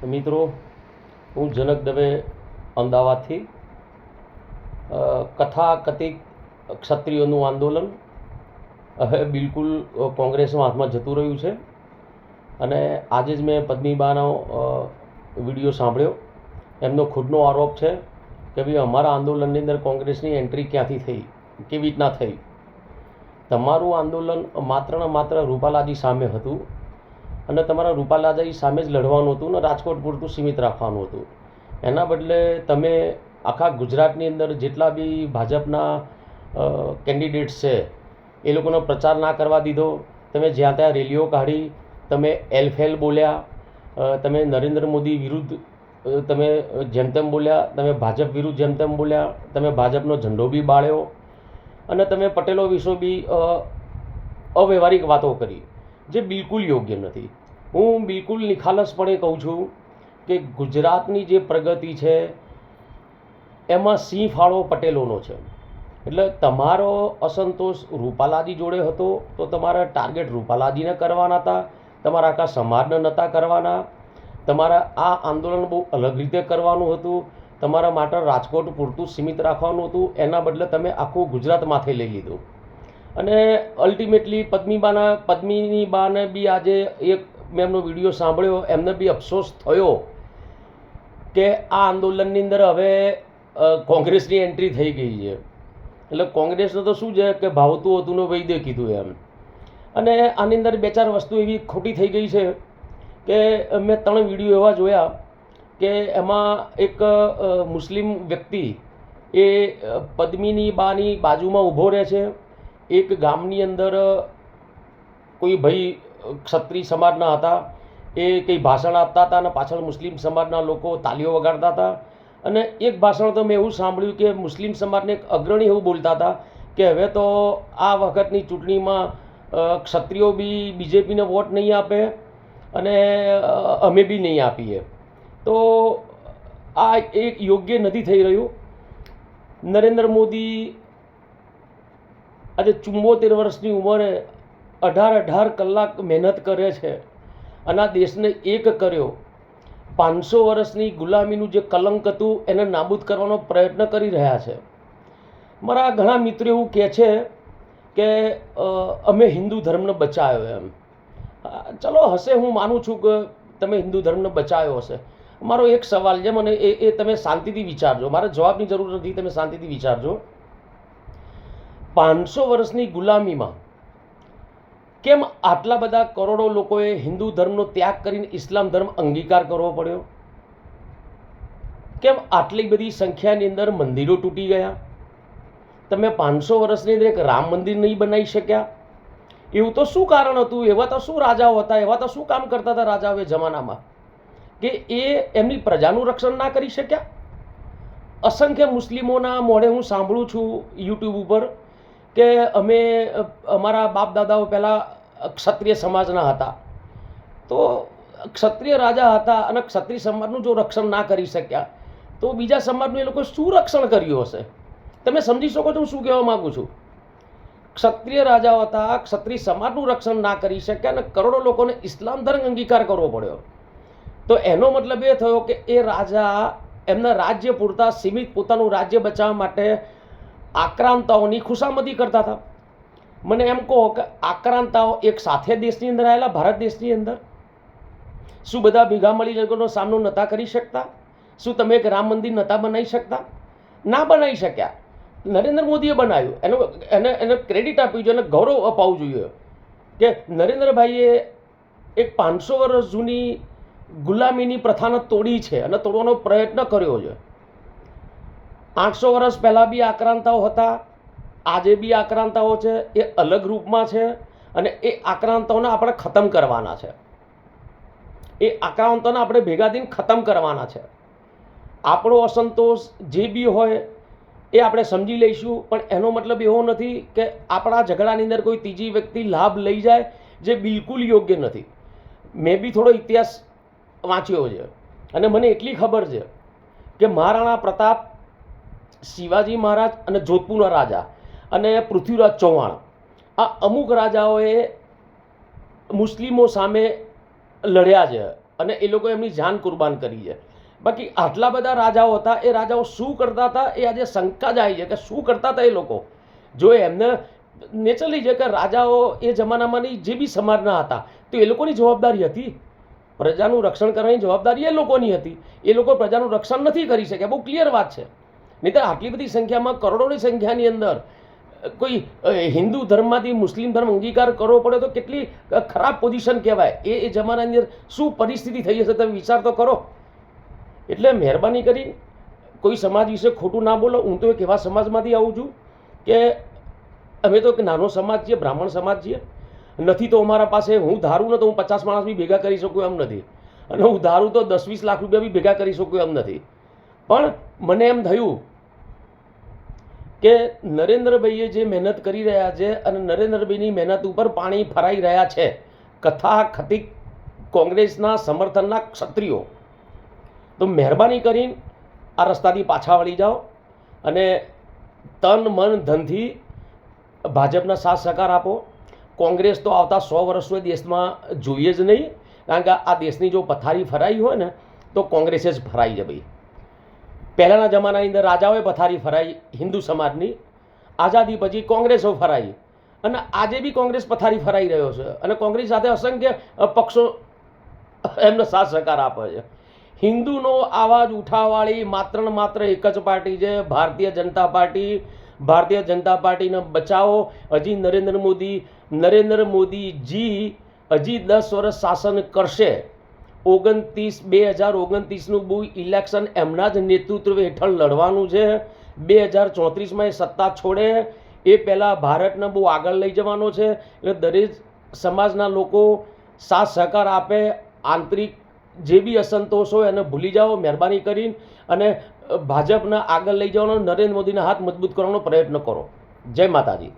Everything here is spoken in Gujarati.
મિત્રો, હું જનક દવે અમદાવાદથી. કથાકથિત ક્ષત્રિયોનું આંદોલન હવે બિલકુલ કોંગ્રેસના હાથમાં જતું રહ્યું છે. અને આજે જ મેં પદ્મીબાનો વિડીયો સાંભળ્યો. એમનો ખુદનો આરોપ છે કે ભાઈ અમારા આંદોલનની અંદર કોંગ્રેસની એન્ટ્રી ક્યાંથી થઈ, કેવી રીતના થઈ. તમારું આંદોલન માત્ર ને માત્ર રૂપાલાજી સામે હતું અને તમારા રૂપાલાજી સામે જ લડવાનું હતું ને રાજકોટ પૂરતું સીમિત રાખવાનું હતું. એના બદલે તમે આખા ગુજરાતની અંદર જેટલા બી ભાજપના કેન્ડિડેટ્સ છે એ લોકોનો પ્રચાર ના કરવા દીધો. તમે જ્યાં ત્યાં રેલીઓ કાઢી, તમે એલફેલ બોલ્યા, તમે નરેન્દ્ર મોદી વિરુદ્ધ તમે જેમ તેમ બોલ્યા, તમે ભાજપ વિરુદ્ધ જેમ તેમ બોલ્યા, તમે ભાજપનો ઝંડો બી બાળ્યો અને તમે પટેલો વિશે બી અવ્યવહારિક વાતો કરી, જે બિલકુલ યોગ્ય નથી. હું બિલકુલ નિખાલસપણે કહું છું કે ગુજરાતની જે પ્રગતિ છે એમાં સિંહ ફાળો પટેલોનો છે. એટલે તમારો અસંતોષ રૂપાલાજી જોડે હતો તો તમારા ટાર્ગેટ રૂપાલાજીને કરવાના હતા, તમારા આખા સમાજને નહોતા કરવાના. તમારા આ આંદોલન બહુ અલગ રીતે કરવાનું હતું, તમારા માટે રાજકોટ પૂરતું સીમિત રાખવાનું હતું. એના બદલે તમે આખું ગુજરાત માથે લઈ લીધું. અને અલ્ટિમેટલી પદ્મિની બાને બી આજે એક મેં એમનો વિડીયો સાંભળ્યો, એમને બી અફસોસ થયો કે આ આંદોલનની અંદર હવે કોંગ્રેસની એન્ટ્રી થઈ ગઈ છે. એટલે કોંગ્રેસને તો શું છે કે ભાવતું હતું ને વૈદ્ય કીધું એમ. અને આની અંદર બે ચાર વસ્તુ એવી ખોટી થઈ ગઈ છે કે મેં 3 વિડીયો એવા જોયા કે એમાં એક મુસ્લિમ વ્યક્તિ એ પદ્મિની બાની બાજુમાં ઊભો રહે છે. એક ગામની અંદર કોઈ ભાઈ ક્ષત્રિય સમાજના હતા, એ કંઈ ભાષણ આપતા હતા અને પાછળ મુસ્લિમ સમાજના લોકો તાલીઓ વગાડતા હતા. અને એક ભાષણ તો મેં એવું સાંભળ્યું કે મુસ્લિમ સમાજને એક અગ્રણી એવું બોલતા હતા કે હવે તો આ વખતની ચૂંટણીમાં ક્ષત્રિયો બી બીજેપીને વોટ નહીં આપે અને અમે બી નહીં આપીએ. તો આ એક યોગ્ય નથી થઈ રહ્યું. નરેન્દ્ર મોદી આજે 74 વર્ષની ઉંમરે 18 કલાક મહેનત કરે છે અને આ દેશને એક કર્યો. 500 વર્ષની ગુલામીનું જે કલંક હતું એને નાબૂદ કરવાનો પ્રયત્ન કરી રહ્યા છે. મારા ઘણા મિત્રો એવું કહે છે કે અમે હિન્દુ ધર્મને બચાવ્યો એમ. ચલો હશે, હું માનું છું કે તમે હિન્દુ ધર્મને બચાવ્યો હશે. મારો એક સવાલ છે, મને એ તમે શાંતિથી વિચારજો, મારે જવાબની જરૂર નથી, તમે શાંતિથી વિચારજો. 500 વર્ષની ગુલામીમાં કેમ આટલા બધા કરોડો લોકોએ હિન્દુ ધર્મનો ત્યાગ કરીને ઇસ્લામ ધર્મ અંગીકાર કરવો પડ્યો? કેમ આટલી બધી સંખ્યાની અંદર મંદિરો તૂટી ગયા? તમે 500 વર્ષની અંદર એક રામ મંદિર નહીં બનાવી શક્યા? એવું તો શું કારણ હતું? એવા તો શું રાજાઓ હતા? એવા તો શું કામ કરતા હતા રાજાઓ એ જમાનામાં કે એ એમની પ્રજાનું રક્ષણ ના કરી શક્યા? અસંખ્ય મુસ્લિમોના મોઢે હું સાંભળું છું યુટ્યુબ ઉપર કે અમે અમારા બાપ દાદાઓ પહેલાં ક્ષત્રિય સમાજના હતા, તો ક્ષત્રિય રાજા હતા અને ક્ષત્રિય સમાજનું જો રક્ષણ ના કરી શક્યા તો બીજા સમાજનું એ લોકો શું રક્ષણ કર્યું હશે? તમે સમજી શકો છો હું શું કહેવા માગું છું? ક્ષત્રિય રાજાઓ હતા, ક્ષત્રિય સમાજનું રક્ષણ ના કરી શક્યા અને કરોડો લોકોને ઇસ્લામ ધર્મ અંગીકાર કરવો પડ્યો. તો એનો મતલબ એ થયો કે એ રાજા એમના રાજ્ય પૂરતા સીમિત પોતાનું રાજ્ય બચાવવા માટે આક્રાંતાઓની ખુશામદી કરતા હતા. મને એમ કહો કે આક્રાંતાઓ એક સાથે દેશની અંદર આવેલા, ભારત દેશની અંદર, શું બધા ભેગા મળી લોકોનો સામનો નહોતા કરી શકતા? શું તમે એક રામ મંદિર નહોતા બનાવી શકતા? ના બનાવી શક્યા. નરેન્દ્ર મોદીએ બનાવ્યું, એને ક્રેડિટ આપ્યું જોઈએ, એને ગૌરવ અપાવવું જોઈએ કે નરેન્દ્રભાઈએ એક 500 વર્ષ જૂની ગુલામીની પ્રથાને તોડી છે અને તોડવાનો પ્રયત્ન કર્યો છે. 800 વર્ષ પહેલાં બી આક્રાંતાઓ હતા, આજે બી આક્રાંતાઓ છે, એ અલગ રૂપમાં છે અને એ આક્રાંતાઓને આપણે ખતમ કરવાના છે. એ આક્રાંતાઓને આપણે ભેગા થઈને ખતમ કરવાના છે. આપણો અસંતોષ જે બી હોય એ આપણે સમજી લઈશું, પણ એનો મતલબ એવો નથી કે આપણા ઝઘડાની અંદર કોઈ ત્રીજી વ્યક્તિ લાભ લઈ જાય, જે બિલકુલ યોગ્ય નથી. મેં બી થોડો ઇતિહાસ વાંચ્યો છે અને મને એટલી ખબર છે કે મહારાણા પ્રતાપ, શિવાજી મહારાજ અને જોધપુરના રાજા અને પૃથ્વીરાજ ચૌહાણ, આ અમુક રાજાઓએ મુસ્લિમો સામે લડ્યા છે અને એ લોકો એમની જાન કુરબાન કરી છે. બાકી આટલા બધા રાજાઓ હતા, એ રાજાઓ શું કરતા હતા એ આજે શંકા જાય છે કે શું કરતા હતા એ લોકો. જો એમને નેચરલી છે કે રાજાઓ એ જમાનામાંની જે બી સમાજના હતા તો એ લોકોની જવાબદારી હતી, પ્રજાનું રક્ષણ કરવાની જવાબદારી એ લોકોની હતી. એ લોકો પ્રજાનું રક્ષણ નથી કરી શક્યા, બહુ ક્લિયર વાત છે. નહીં તો આટલી બધી સંખ્યામાં, કરોડોની સંખ્યાની અંદર કોઈ હિન્દુ ધર્મમાંથી મુસ્લિમ ધર્મ અંગીકાર કરવો પડે તો કેટલી ખરાબ પોઝિશન કહેવાય. એ જમાનાની અંદર શું પરિસ્થિતિ થઈ હશે, તમે વિચાર તો કરો. એટલે મહેરબાની કરી કોઈ સમાજ વિશે ખોટું ના બોલો. હું તો એક એવા સમાજમાંથી આવું છું કે અમે તો એક નાનો સમાજ છીએ, બ્રાહ્મણ સમાજ છીએ. નથી તો અમારા પાસે, હું ધારું ને તો હું 50 માણસ બી ભેગા કરી શકું એમ નથી, અને હું ધારું તો 10-20 લાખ રૂપિયા બી ભેગા કરી શકું એમ નથી. પણ મને એમ થયું કે નરેન્દ્રભાઈએ જે મહેનત કરી રહ્યા છે અને નરેન્દ્રભાઈની મહેનત ઉપર પાણી ફરાઈ રહ્યા છે કથાકથિત કોંગ્રેસના સમર્થનના ક્ષત્રિયો, તો મહેરબાની કરીને આ રસ્તાથી પાછા વળી જાઓ અને તન મન ધનથી ભાજપના સાથ સહકાર આપો. કોંગ્રેસ તો આવતા 100 વર્ષ દેશમાં જોઈએ જ નહીં, કારણ કે આ દેશની જો પથારી ફરાઈ હોય ને તો કોંગ્રેસે જ ફરાઈ છે ભાઈ. પહેલાંના જમાનાની અંદર રાજાઓએ પથારી ફરાઈ હિન્દુ સમાજની, આઝાદી પછી કોંગ્રેસો ફરાઈ, અને આજે બી કોંગ્રેસ પથારી ફરાઈ રહ્યો છે. અને કોંગ્રેસ સાથે અસંખ્ય પક્ષો એમનો સાથ સહકાર આપે છે. હિન્દુનો આવાજ ઉઠાવવાળી માત્ર ને માત્ર એક જ પાર્ટી છે, ભારતીય જનતા પાર્ટી. ભારતીય જનતા પાર્ટીને બચાવો. હજી નરેન્દ્ર મોદીજી હજી 10 વર્ષ શાસન કરશે. 2029નું બહુ ઇલેક્શન એમના જ નેતૃત્વ હેઠળ લડવાનું છે. 2034માં એ સત્તા છોડે એ પહેલાં ભારતને બહુ આગળ લઈ જવાનો છે. એટલે દરેક સમાજના લોકો સાથ સહકાર આપે. આંતરિક જે બી અસંતોષ હોય એને ભૂલી જાઓ મહેરબાની કરીને, અને ભાજપને આગળ લઈ જવાનો, નરેન્દ્ર મોદીના હાથ મજબૂત કરવાનો પ્રયત્ન કરો. જય માતાજી.